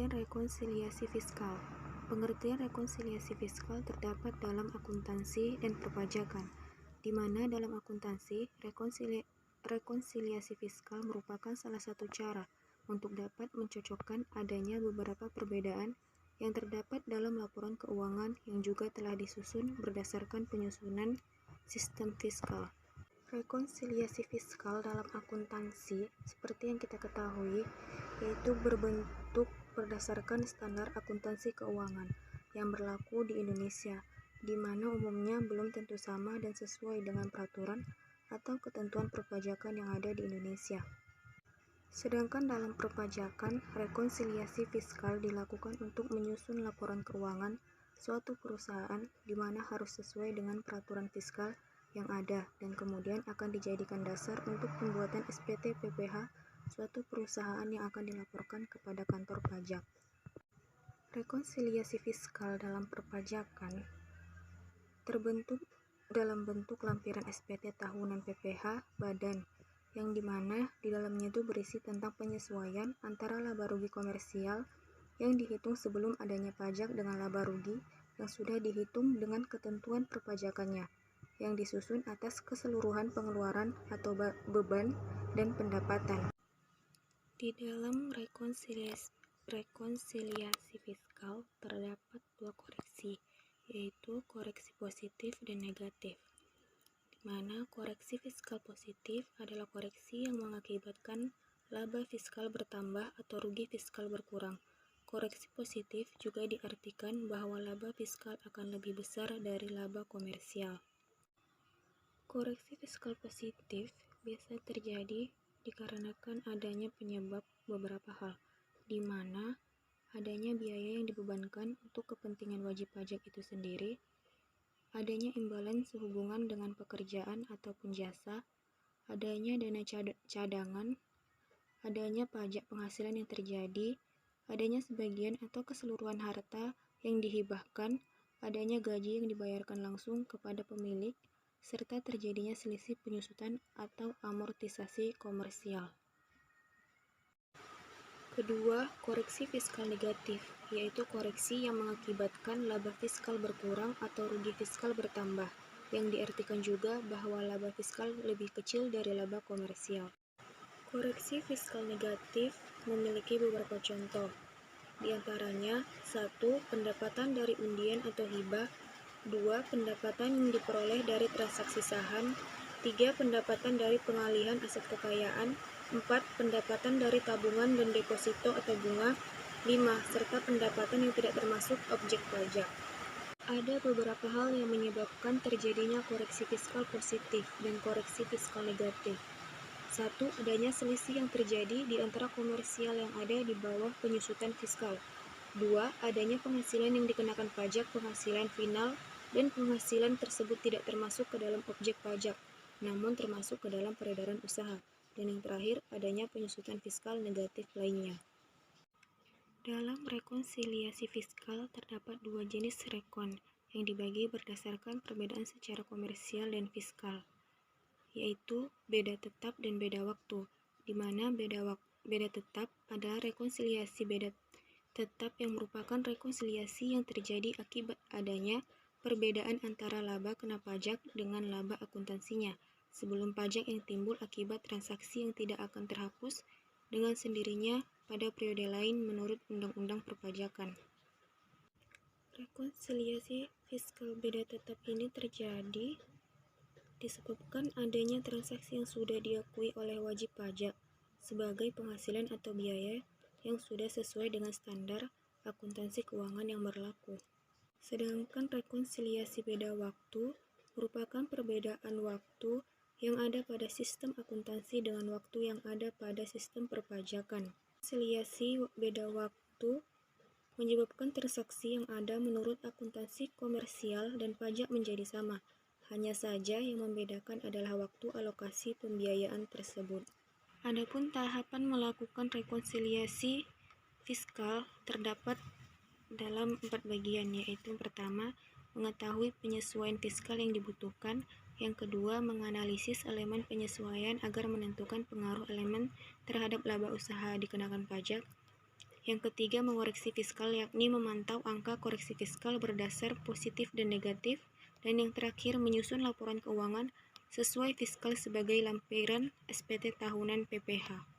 Pengertian rekonsiliasi fiskal. Pengertian rekonsiliasi fiskal terdapat dalam akuntansi dan perpajakan, di mana dalam akuntansi, rekonsiliasi fiskal merupakan salah satu cara untuk dapat mencocokkan adanya beberapa perbedaan yang terdapat dalam laporan keuangan yang juga telah disusun berdasarkan penyusunan sistem fiskal. Rekonsiliasi fiskal dalam akuntansi, seperti yang kita ketahui, yaitu berbentuk berdasarkan standar akuntansi keuangan yang berlaku di Indonesia, di mana umumnya belum tentu sama dan sesuai dengan peraturan atau ketentuan perpajakan yang ada di Indonesia. Sedangkan dalam perpajakan, rekonsiliasi fiskal dilakukan untuk menyusun laporan keuangan suatu perusahaan di mana harus sesuai dengan peraturan fiskal yang ada dan kemudian akan dijadikan dasar untuk pembuatan SPT PPh suatu perusahaan yang akan dilaporkan kepada kantor pajak. Rekonsiliasi fiskal dalam perpajakan terbentuk dalam bentuk lampiran SPT tahunan PPh badan, yang dimana di dalamnya itu berisi tentang penyesuaian antara laba rugi komersial yang dihitung sebelum adanya pajak dengan laba rugi yang sudah dihitung dengan ketentuan perpajakannya, yang disusun atas keseluruhan pengeluaran atau beban dan pendapatan. Di dalam rekonsiliasi fiskal terdapat dua koreksi, yaitu koreksi positif dan negatif. Di mana koreksi fiskal positif adalah koreksi yang mengakibatkan laba fiskal bertambah atau rugi fiskal berkurang. Koreksi positif juga diartikan bahwa laba fiskal akan lebih besar dari laba komersial. Koreksi fiskal positif biasa terjadi dikarenakan adanya penyebab beberapa hal, di mana adanya biaya yang dibebankan untuk kepentingan wajib pajak itu sendiri, adanya imbalan sehubungan dengan pekerjaan ataupun jasa, adanya dana cadangan, adanya pajak penghasilan yang terjadi, adanya sebagian atau keseluruhan harta yang dihibahkan, adanya gaji yang dibayarkan langsung kepada pemilik, serta terjadinya selisih penyusutan atau amortisasi komersial. Kedua, koreksi fiskal negatif, yaitu koreksi yang mengakibatkan laba fiskal berkurang atau rugi fiskal bertambah, yang diartikan juga bahwa laba fiskal lebih kecil dari laba komersial. Koreksi fiskal negatif memiliki beberapa contoh, di antaranya 1. Pendapatan dari undian atau hibah, 2. Pendapatan yang diperoleh dari transaksi saham, 3. Pendapatan dari pengalihan aset kekayaan, 4. Pendapatan dari tabungan dan deposito atau bunga, 5. Serta pendapatan yang tidak termasuk objek pajak. Ada beberapa hal yang menyebabkan terjadinya koreksi fiskal positif dan koreksi fiskal negatif. 1. Adanya selisih yang terjadi di antara komersial yang ada di bawah penyusutan fiskal. 2. Adanya penghasilan yang dikenakan pajak penghasilan final dan penghasilan tersebut tidak termasuk ke dalam objek pajak, namun termasuk ke dalam peredaran usaha. Dan yang terakhir, adanya penyusutan fiskal negatif lainnya. Dalam rekonsiliasi fiskal terdapat dua jenis rekon yang dibagi berdasarkan perbedaan secara komersial dan fiskal, yaitu beda tetap dan beda waktu, di mana beda tetap adalah rekonsiliasi beda tetap yang merupakan rekonsiliasi yang terjadi akibat adanya perbedaan antara laba kena pajak dengan laba akuntansinya sebelum pajak yang timbul akibat transaksi yang tidak akan terhapus dengan sendirinya pada periode lain menurut Undang-Undang Perpajakan. Rekonsiliasi fiskal beda tetap ini terjadi disebabkan adanya transaksi yang sudah diakui oleh wajib pajak sebagai penghasilan atau biaya yang sudah sesuai dengan standar akuntansi keuangan yang berlaku. Sedangkan rekonsiliasi beda waktu merupakan perbedaan waktu yang ada pada sistem akuntansi dengan waktu yang ada pada sistem perpajakan. Rekonsiliasi beda waktu menyebabkan transaksi yang ada menurut akuntansi komersial dan pajak menjadi sama. Hanya saja yang membedakan adalah waktu alokasi pembiayaan tersebut. Adapun tahapan melakukan rekonsiliasi fiskal terdapat dalam 4 bagian, yaitu pertama, mengetahui penyesuaian fiskal yang dibutuhkan, yang kedua, menganalisis elemen penyesuaian agar menentukan pengaruh elemen terhadap laba usaha dikenakan pajak, Yang ketiga, mengoreksi fiskal, yakni memantau angka koreksi fiskal berdasar positif dan negatif. Dan yang terakhir, menyusun laporan keuangan sesuai fiskal sebagai lampiran SPT tahunan PPH.